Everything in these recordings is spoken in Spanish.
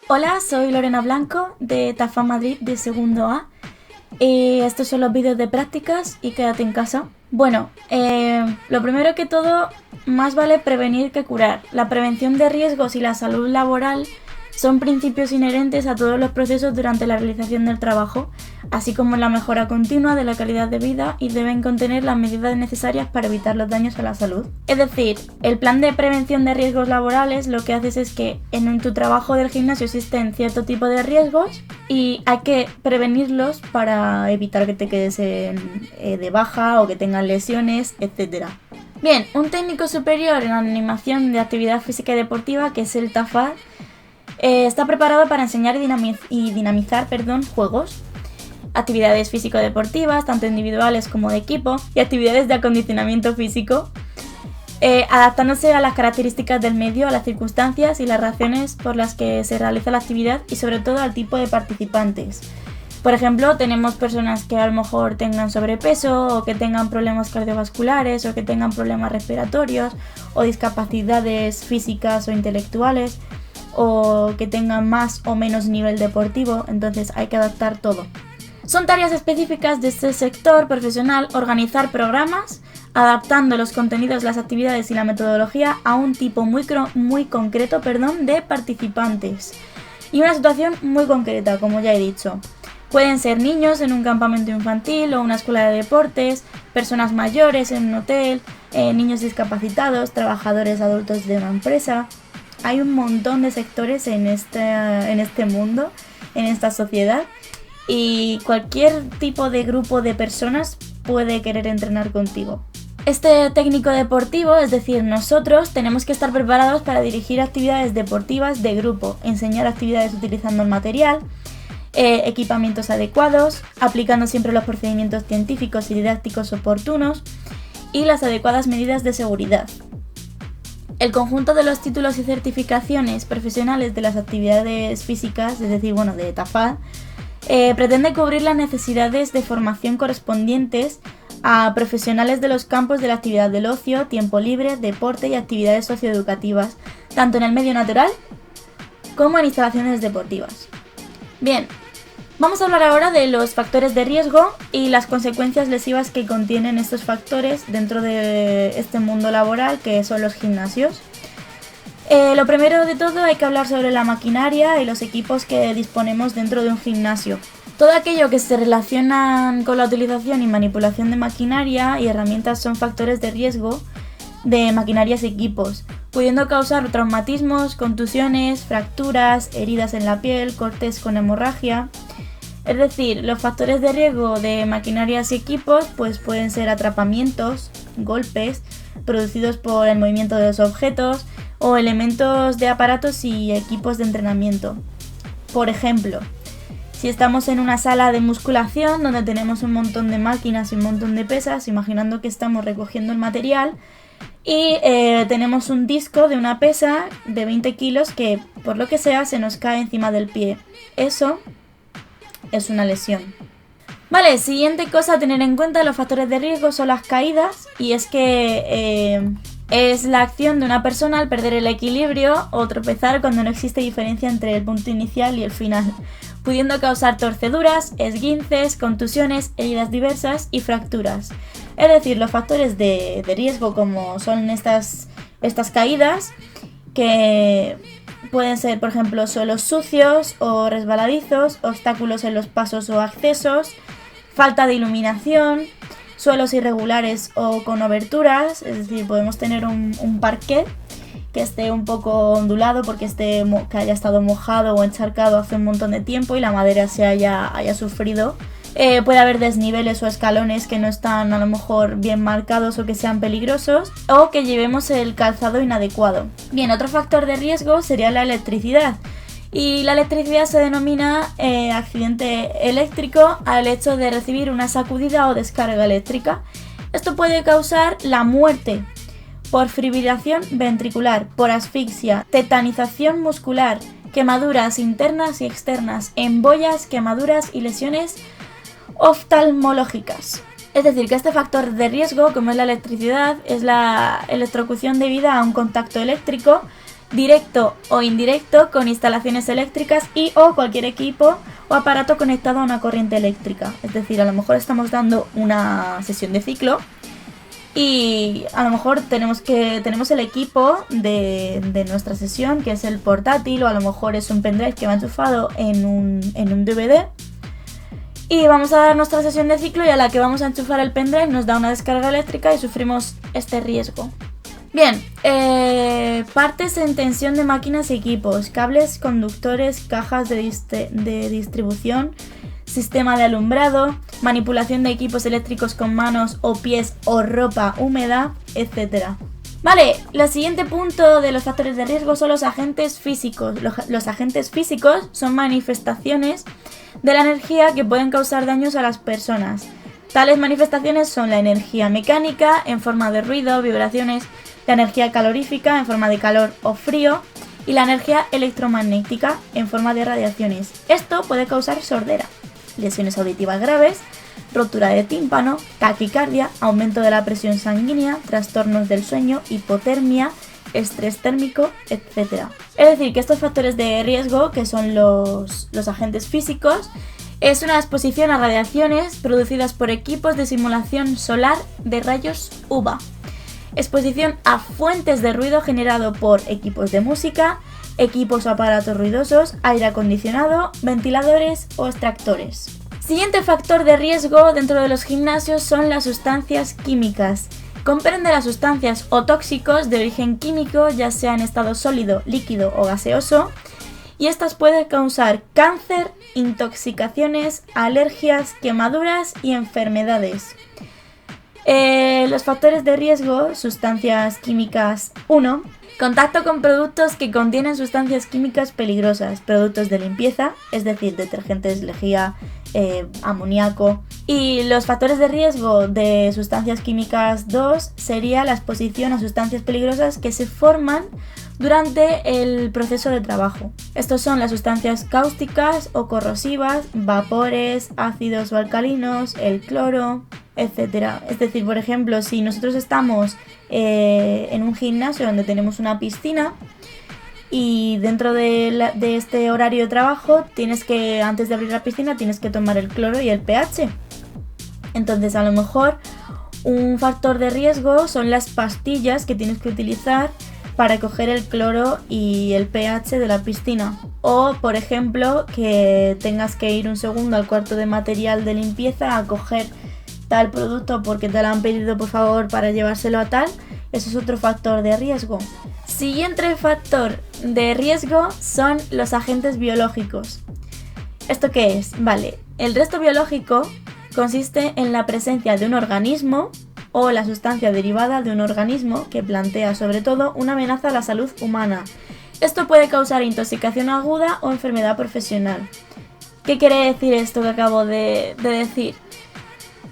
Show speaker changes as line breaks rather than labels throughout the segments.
Hola, soy Lorena Blanco de TAFA Madrid de segundo A. Y estos son los vídeos de prácticas y quédate en casa. Bueno, lo primero que todo, más vale prevenir que curar. La prevención de riesgos y la salud laboral son principios inherentes a todos los procesos durante la realización del trabajo, así como la mejora continua de la calidad de vida, y deben contener las medidas necesarias para evitar los daños a la salud. Es decir, el plan de prevención de riesgos laborales lo que haces es que en tu trabajo del gimnasio existen cierto tipo de riesgos y hay que prevenirlos para evitar que te quedes de baja o que tengas lesiones, etc. Bien, un técnico superior en animación de actividad física y deportiva, que es el TAFAD, está preparado para enseñar y dinamizar juegos, actividades físico-deportivas, tanto individuales como de equipo, y actividades de acondicionamiento físico, adaptándose a las características del medio, a las circunstancias y las razones por las que se realiza la actividad y sobre todo al tipo de participantes. Por ejemplo, tenemos personas que a lo mejor tengan sobrepeso o que tengan problemas cardiovasculares o que tengan problemas respiratorios o discapacidades físicas o intelectuales, o que tengan más o menos nivel deportivo, entonces hay que adaptar todo. Son tareas específicas de este sector profesional organizar programas, adaptando los contenidos, las actividades y la metodología a un tipo muy concreto de participantes y una situación muy concreta, como ya he dicho. Pueden ser niños en un campamento infantil o una escuela de deportes, personas mayores en un hotel, niños discapacitados, trabajadores adultos de una empresa. Hay un montón de sectores en este mundo, en esta sociedad, y cualquier tipo de grupo de personas puede querer entrenar contigo. Este técnico deportivo, es decir, nosotros, tenemos que estar preparados para dirigir actividades deportivas de grupo, enseñar actividades utilizando el material, equipamientos adecuados, aplicando siempre los procedimientos científicos y didácticos oportunos y las adecuadas medidas de seguridad. El conjunto de los títulos y certificaciones profesionales de las actividades físicas, es decir, de TAFAD, pretende cubrir las necesidades de formación correspondientes a profesionales de los campos de la actividad del ocio, tiempo libre, deporte y actividades socioeducativas, tanto en el medio natural como en instalaciones deportivas. Bien, vamos a hablar ahora de los factores de riesgo y las consecuencias lesivas que contienen estos factores dentro de este mundo laboral que son los gimnasios. Lo primero de todo, hay que hablar sobre la maquinaria y los equipos que disponemos dentro de un gimnasio. Todo aquello que se relaciona con la utilización y manipulación de maquinaria y herramientas son factores de riesgo de maquinarias y equipos, pudiendo causar traumatismos, contusiones, fracturas, heridas en la piel, cortes con hemorragia. Es decir, los factores de riesgo de maquinarias y equipos pueden ser atrapamientos, golpes producidos por el movimiento de los objetos o elementos de aparatos y equipos de entrenamiento. Por ejemplo, si estamos en una sala de musculación donde tenemos un montón de máquinas y un montón de pesas, imaginando que estamos recogiendo el material y tenemos un disco de una pesa de 20 kilos que por lo que sea se nos cae encima del pie. Eso es una lesión. Vale, siguiente cosa a tener en cuenta, los factores de riesgo son las caídas, y es que es la acción de una persona al perder el equilibrio o tropezar cuando no existe diferencia entre el punto inicial y el final, pudiendo causar torceduras, esguinces, contusiones, heridas diversas y fracturas. Es decir, los factores de riesgo como son estas caídas, que pueden ser, por ejemplo, suelos sucios o resbaladizos, obstáculos en los pasos o accesos, falta de iluminación, suelos irregulares o con oberturas, es decir, podemos tener un parquet que esté un poco ondulado porque que haya estado mojado o encharcado hace un montón de tiempo y la madera se haya sufrido. Puede haber desniveles o escalones que no están a lo mejor bien marcados o que sean peligrosos, o que llevemos el calzado inadecuado. Bien, otro factor de riesgo sería la electricidad. Y la electricidad se denomina accidente eléctrico al hecho de recibir una sacudida o descarga eléctrica. Esto puede causar la muerte por fibrilación ventricular, por asfixia, tetanización muscular, quemaduras internas y externas, embolias, quemaduras y lesiones oftalmológicas. Es decir, que este factor de riesgo, como es la electricidad, es la electrocución debida a un contacto eléctrico directo o indirecto con instalaciones eléctricas y o cualquier equipo o aparato conectado a una corriente eléctrica. Es decir, a lo mejor estamos dando una sesión de ciclo y a lo mejor tenemos el equipo de nuestra sesión, que es el portátil, o a lo mejor es un pendrive que va enchufado en un DVD. Y vamos a dar nuestra sesión de ciclo y a la que vamos a enchufar el pendrive nos da una descarga eléctrica y sufrimos este riesgo. Bien, partes en tensión de máquinas y equipos, cables, conductores, cajas de distribución, sistema de alumbrado, manipulación de equipos eléctricos con manos o pies o ropa húmeda, etc. Vale, el siguiente punto de los factores de riesgo son los agentes físicos. Los agentes físicos son manifestaciones de la energía que pueden causar daños a las personas. Tales manifestaciones son la energía mecánica en forma de ruido, vibraciones, la energía calorífica en forma de calor o frío y la energía electromagnética en forma de radiaciones. Esto puede causar sordera, lesiones auditivas graves, rotura de tímpano, taquicardia, aumento de la presión sanguínea, trastornos del sueño, hipotermia, estrés térmico, etc. Es decir, que estos factores de riesgo, que son los agentes físicos, es una exposición a radiaciones producidas por equipos de simulación solar de rayos UVA. Exposición a fuentes de ruido generado por equipos de música, equipos o aparatos ruidosos, aire acondicionado, ventiladores o extractores. Siguiente factor de riesgo dentro de los gimnasios son las sustancias químicas. Comprende las sustancias o tóxicos de origen químico, ya sea en estado sólido, líquido o gaseoso, y estas pueden causar cáncer, intoxicaciones, alergias, quemaduras y enfermedades. Los factores de riesgo, sustancias químicas 1. Contacto con productos que contienen sustancias químicas peligrosas, productos de limpieza, es decir, detergentes, lejía, amoníaco. Y los factores de riesgo de sustancias químicas 2 sería la exposición a sustancias peligrosas que se forman durante el proceso de trabajo. Estos son las sustancias cáusticas o corrosivas, vapores, ácidos o alcalinos, el cloro, etc. Es decir, por ejemplo, si nosotros estamos en un gimnasio donde tenemos una piscina y dentro de este horario de trabajo antes de abrir la piscina tienes que tomar el cloro y el pH. Entonces, a lo mejor un factor de riesgo son las pastillas que tienes que utilizar para coger el cloro y el pH de la piscina. O, por ejemplo, que tengas que ir un segundo al cuarto de material de limpieza a coger tal producto porque te lo han pedido por favor para llevárselo a tal. Eso es otro factor de riesgo. Siguiente factor de riesgo son los agentes biológicos. ¿Esto qué es? Vale, el resto biológico consiste en la presencia de un organismo o la sustancia derivada de un organismo que plantea sobre todo una amenaza a la salud humana. Esto puede causar intoxicación aguda o enfermedad profesional. ¿Qué quiere decir esto que acabo de decir?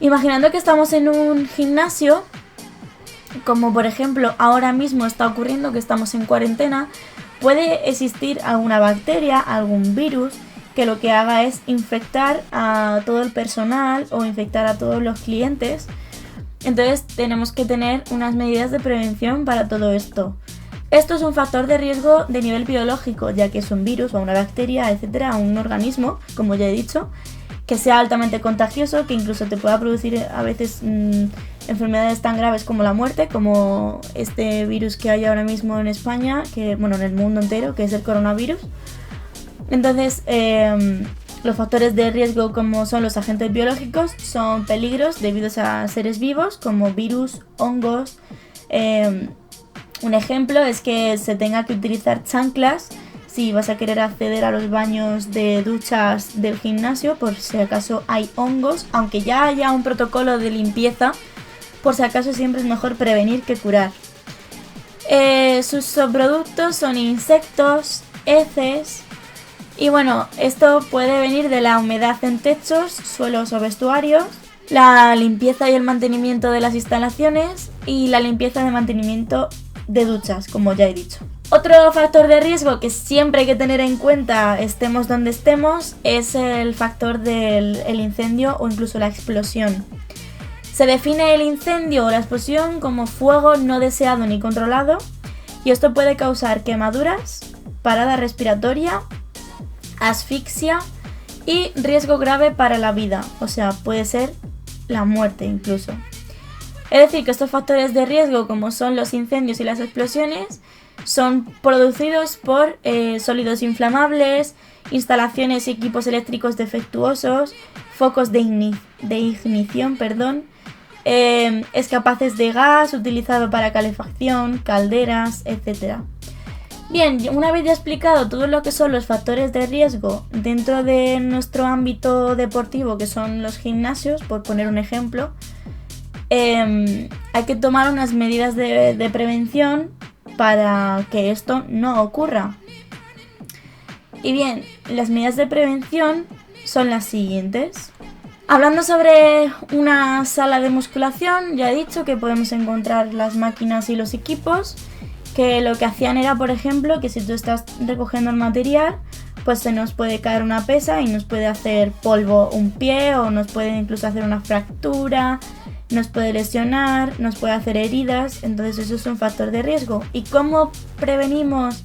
Imaginando que estamos en un gimnasio, como por ejemplo ahora mismo está ocurriendo que estamos en cuarentena, puede existir alguna bacteria, algún virus que lo que haga es infectar a todo el personal o infectar a todos los clientes. Entonces tenemos que tener unas medidas de prevención para todo esto. Esto es un factor de riesgo de nivel biológico, ya que es un virus o una bacteria, etcétera, un organismo, como ya he dicho, que sea altamente contagioso, que incluso te pueda producir a veces enfermedades tan graves como la muerte, como este virus que hay ahora mismo en España, en el mundo entero, que es el coronavirus. Entonces, los factores de riesgo, como son los agentes biológicos, son peligros debidos a seres vivos como virus, hongos. Un ejemplo es que se tenga que utilizar chanclas si vas a querer acceder a los baños de duchas del gimnasio por si acaso hay hongos, aunque ya haya un protocolo de limpieza, por si acaso siempre es mejor prevenir que curar. Sus subproductos son insectos, heces. Y bueno, esto puede venir de la humedad en techos, suelos o vestuarios, la limpieza y el mantenimiento de las instalaciones y la limpieza y mantenimiento de duchas, como ya he dicho. Otro factor de riesgo que siempre hay que tener en cuenta, estemos donde estemos, es el factor del incendio o incluso la explosión. Se define el incendio o la explosión como fuego no deseado ni controlado y esto puede causar quemaduras, parada respiratoria, asfixia y riesgo grave para la vida, o sea, puede ser la muerte incluso. Es decir, que estos factores de riesgo, como son los incendios y las explosiones, son producidos por sólidos inflamables, instalaciones y equipos eléctricos defectuosos, focos de ignición, escapaces de gas utilizado para calefacción, calderas, etc. Bien, una vez ya explicado todo lo que son los factores de riesgo dentro de nuestro ámbito deportivo, que son los gimnasios, por poner un ejemplo, hay que tomar unas medidas de prevención para que esto no ocurra. Y bien, las medidas de prevención son las siguientes. Hablando sobre una sala de musculación, ya he dicho que podemos encontrar las máquinas y los equipos, que lo que hacían era, por ejemplo, que si tú estás recogiendo el material, pues se nos puede caer una pesa y nos puede hacer polvo un pie, o nos puede incluso hacer una fractura, nos puede lesionar, nos puede hacer heridas, entonces eso es un factor de riesgo. ¿Y cómo prevenimos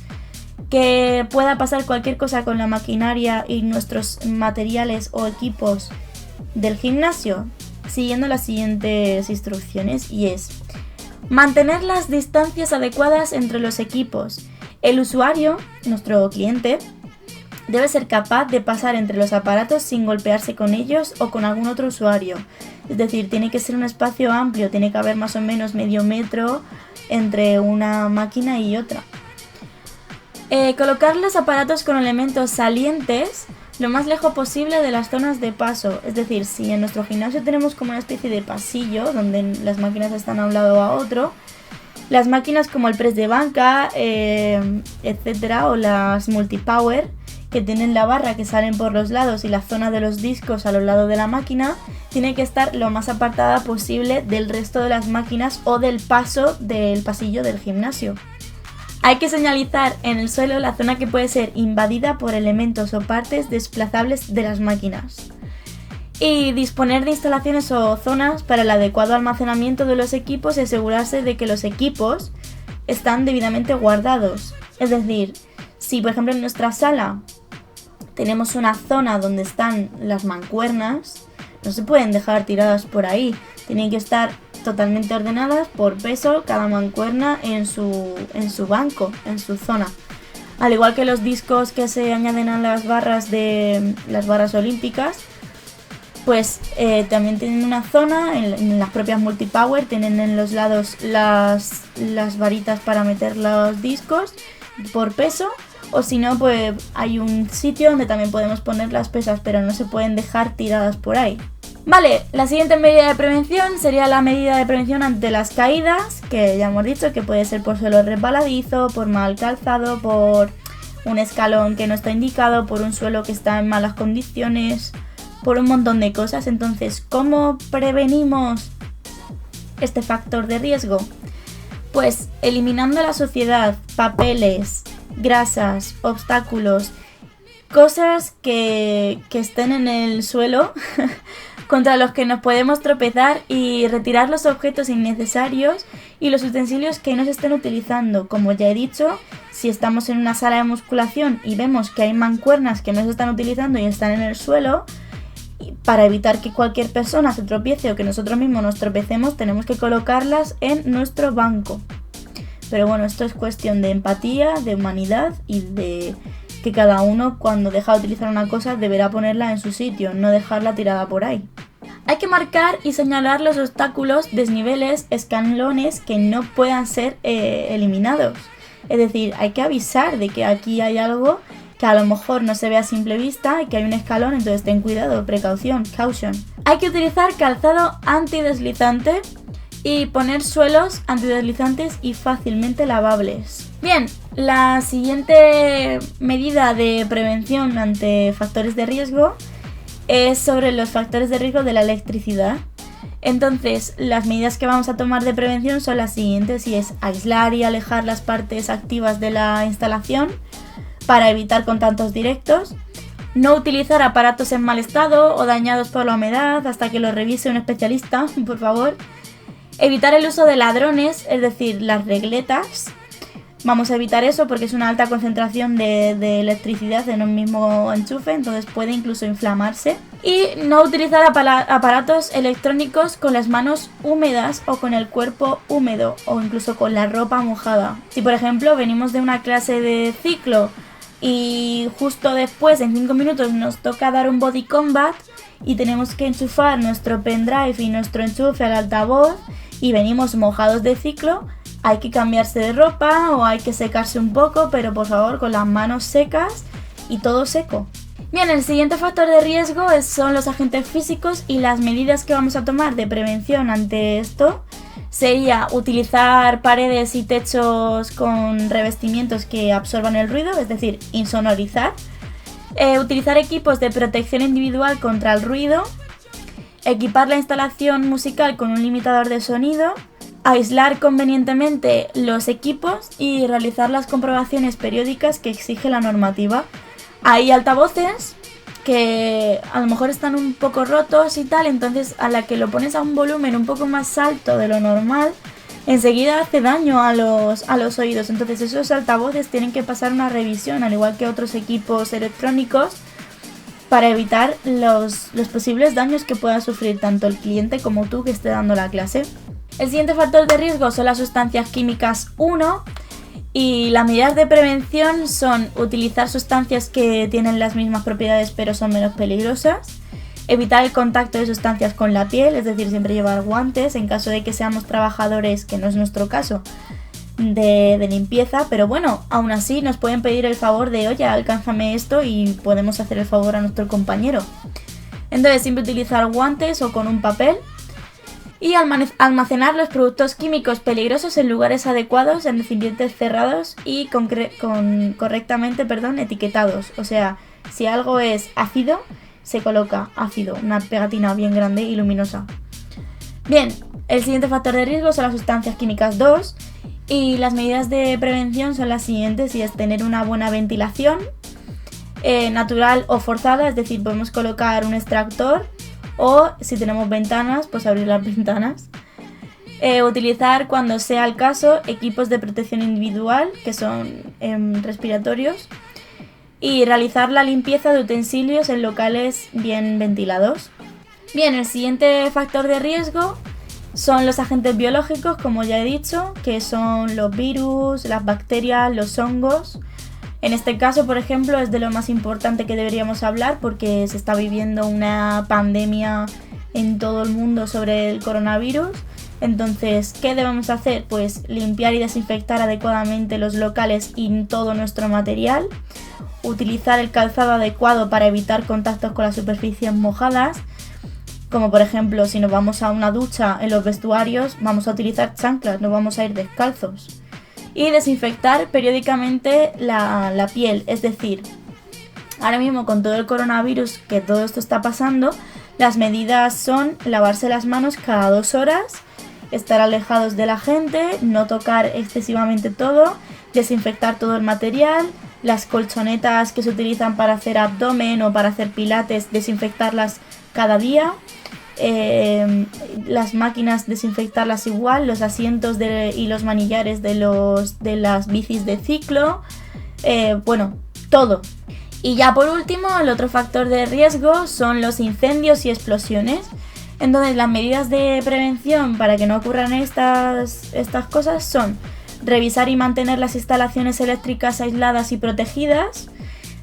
que pueda pasar cualquier cosa con la maquinaria y nuestros materiales o equipos del gimnasio? Siguiendo las siguientes instrucciones, y es: mantener las distancias adecuadas entre los equipos. El usuario, nuestro cliente, debe ser capaz de pasar entre los aparatos sin golpearse con ellos o con algún otro usuario. Es decir, tiene que ser un espacio amplio, tiene que haber más o menos medio metro entre una máquina y otra. Colocar los aparatos con elementos salientes lo más lejos posible de las zonas de paso. Es decir, si en nuestro gimnasio tenemos como una especie de pasillo donde las máquinas están a un lado o a otro, las máquinas como el press de banca, etcétera, o las multipower, que tienen la barra que salen por los lados y la zona de los discos a los lados de la máquina, tiene que estar lo más apartada posible del resto de las máquinas o del paso del pasillo del gimnasio. Hay que señalizar en el suelo la zona que puede ser invadida por elementos o partes desplazables de las máquinas. Y disponer de instalaciones o zonas para el adecuado almacenamiento de los equipos y asegurarse de que los equipos están debidamente guardados. Es decir, si por ejemplo en nuestra sala tenemos una zona donde están las mancuernas, no se pueden dejar tiradas por ahí, tienen que estar totalmente ordenadas por peso, cada mancuerna en su banco, en su zona. Al igual que los discos que se añaden a las barras olímpicas, pues también tienen una zona en las propias multipower, tienen en los lados las varitas para meter los discos por peso, o si no, pues hay un sitio donde también podemos poner las pesas, pero no se pueden dejar tiradas por ahí. Vale, la siguiente medida de prevención sería la medida de prevención ante las caídas, que ya hemos dicho que puede ser por suelo resbaladizo, por mal calzado, por un escalón que no está indicado, por un suelo que está en malas condiciones, por un montón de cosas. Entonces, ¿cómo prevenimos este factor de riesgo? Pues eliminando la suciedad, papeles, grasas, obstáculos, cosas que estén en el suelo contra los que nos podemos tropezar, y retirar los objetos innecesarios y los utensilios que no se estén utilizando. Como ya he dicho, si estamos en una sala de musculación y vemos que hay mancuernas que no se están utilizando y están en el suelo, para evitar que cualquier persona se tropiece o que nosotros mismos nos tropecemos, tenemos que colocarlas en nuestro banco. Pero bueno, esto es cuestión de empatía, de humanidad y de que cada uno, cuando deja de utilizar una cosa, deberá ponerla en su sitio, no dejarla tirada por ahí. Hay que marcar y señalar los obstáculos, desniveles, escalones que no puedan ser eliminados. Es decir, hay que avisar de que aquí hay algo que a lo mejor no se ve a simple vista y que hay un escalón, entonces ten cuidado, precaución, caution. Hay que utilizar calzado antideslizante y poner suelos antideslizantes y fácilmente lavables. Bien, la siguiente medida de prevención ante factores de riesgo es sobre los factores de riesgo de la electricidad. Entonces, las medidas que vamos a tomar de prevención son las siguientes, y es aislar y alejar las partes activas de la instalación para evitar contactos directos, no utilizar aparatos en mal estado o dañados por la humedad hasta que los revise un especialista, por favor. Evitar el uso de ladrones, es decir, las regletas, Vamos a evitar eso porque es una alta concentración de electricidad en un mismo enchufe, entonces puede incluso inflamarse. Y no utilizar aparatos electrónicos con las manos húmedas o con el cuerpo húmedo o incluso con la ropa mojada. Si por ejemplo venimos de una clase de ciclo y justo después en 5 minutos nos toca dar un body combat y tenemos que enchufar nuestro pendrive y nuestro enchufe al altavoz y venimos mojados de ciclo, hay que cambiarse de ropa o hay que secarse un poco, pero por favor con las manos secas y todo seco. Bien, el siguiente factor de riesgo son los agentes físicos y las medidas que vamos a tomar de prevención ante esto sería utilizar paredes y techos con revestimientos que absorban el ruido, es decir, insonorizar, utilizar equipos de protección individual contra el ruido, equipar la instalación musical con un limitador de sonido, aislar convenientemente los equipos y realizar las comprobaciones periódicas que exige la normativa. Hay altavoces que a lo mejor están un poco rotos y tal, entonces a la que lo pones a un volumen un poco más alto de lo normal, enseguida hace daño a los oídos. Entonces esos altavoces tienen que pasar una revisión, al igual que otros equipos electrónicos, para evitar los posibles daños que pueda sufrir tanto el cliente como tú que esté dando la clase. El siguiente factor de riesgo son las sustancias químicas 1 y las medidas de prevención son utilizar sustancias que tienen las mismas propiedades pero son menos peligrosas, evitar el contacto de sustancias con la piel, es decir, siempre llevar guantes en caso de que seamos trabajadores, que no es nuestro caso, de limpieza, pero bueno, aún así nos pueden pedir el favor de, oye, alcánzame esto y podemos hacer el favor a nuestro compañero. Entonces siempre utilizar guantes o con un papel. Y almacenar los productos químicos peligrosos en lugares adecuados, en recipientes cerrados y correctamente etiquetados. O sea, si algo es ácido, se coloca ácido, una pegatina bien grande y luminosa. Bien, el siguiente factor de riesgo son las sustancias químicas 2 y las medidas de prevención son las siguientes, y es tener una buena ventilación natural o forzada, es decir, podemos colocar un extractor o si tenemos ventanas, pues abrir las ventanas. Utilizar cuando sea el caso equipos de protección individual que son respiratorios y realizar la limpieza de utensilios en locales bien ventilados. Bien, el siguiente factor de riesgo son los agentes biológicos, como ya he dicho, que son los virus, las bacterias, los hongos. En este caso, por ejemplo, es de lo más importante que deberíamos hablar porque se está viviendo una pandemia en todo el mundo sobre el coronavirus. Entonces, ¿qué debemos hacer? Pues limpiar y desinfectar adecuadamente los locales y todo nuestro material. Utilizar el calzado adecuado para evitar contactos con las superficies mojadas. Como por ejemplo, si nos vamos a una ducha en los vestuarios, vamos a utilizar chanclas, no vamos a ir descalzos. Y desinfectar periódicamente la piel, es decir, ahora mismo con todo el coronavirus que todo esto está pasando, las medidas son lavarse las manos cada 2 horas, estar alejados de la gente, no tocar excesivamente todo, desinfectar todo el material, las colchonetas que se utilizan para hacer abdomen o para hacer pilates, desinfectarlas cada día. Las máquinas desinfectarlas igual, los asientos y los manillares de las bicis de ciclo, bueno, todo. Y ya por último, el otro factor de riesgo son los incendios y explosiones. Entonces las medidas de prevención para que no ocurran estas cosas son revisar y mantener las instalaciones eléctricas aisladas y protegidas,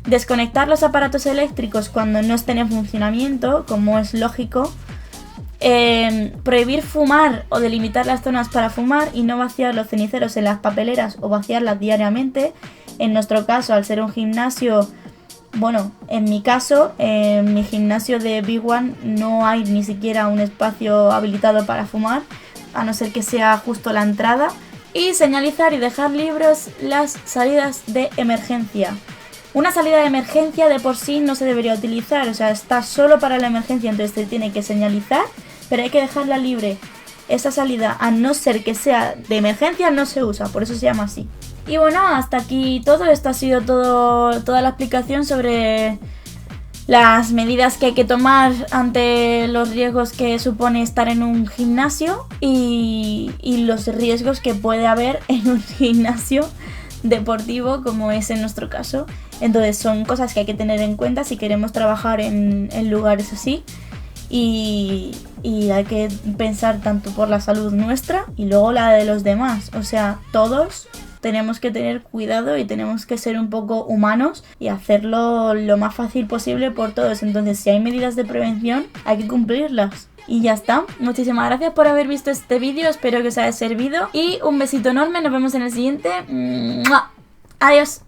desconectar los aparatos eléctricos cuando no estén en funcionamiento, como es lógico, prohibir fumar o delimitar las zonas para fumar y no vaciar los ceniceros en las papeleras o vaciarlas diariamente. En nuestro caso, al ser un gimnasio, bueno, en mi caso, en mi gimnasio de Big One no hay ni siquiera un espacio habilitado para fumar, a no ser que sea justo la entrada. Y señalizar y dejar libres las salidas de emergencia. Una salida de emergencia de por sí no se debería utilizar, o sea, está solo para la emergencia, entonces se tiene que señalizar, pero hay que dejarla libre. Esa salida, a no ser que sea de emergencia, no se usa, por eso se llama así. Y bueno, hasta aquí todo. Esto ha sido toda la explicación sobre las medidas que hay que tomar ante los riesgos que supone estar en un gimnasio y los riesgos que puede haber en un gimnasio deportivo como es en nuestro caso. Entonces son cosas que hay que tener en cuenta si queremos trabajar en lugares así. Y hay que pensar tanto por la salud nuestra y luego la de los demás. O sea, todos tenemos que tener cuidado y tenemos que ser un poco humanos y hacerlo lo más fácil posible por todos. Entonces, si hay medidas de prevención, hay que cumplirlas. Y ya está. Muchísimas gracias por haber visto este vídeo. Espero que os haya servido. Y un besito enorme. Nos vemos en el siguiente. ¡Mua! Adiós.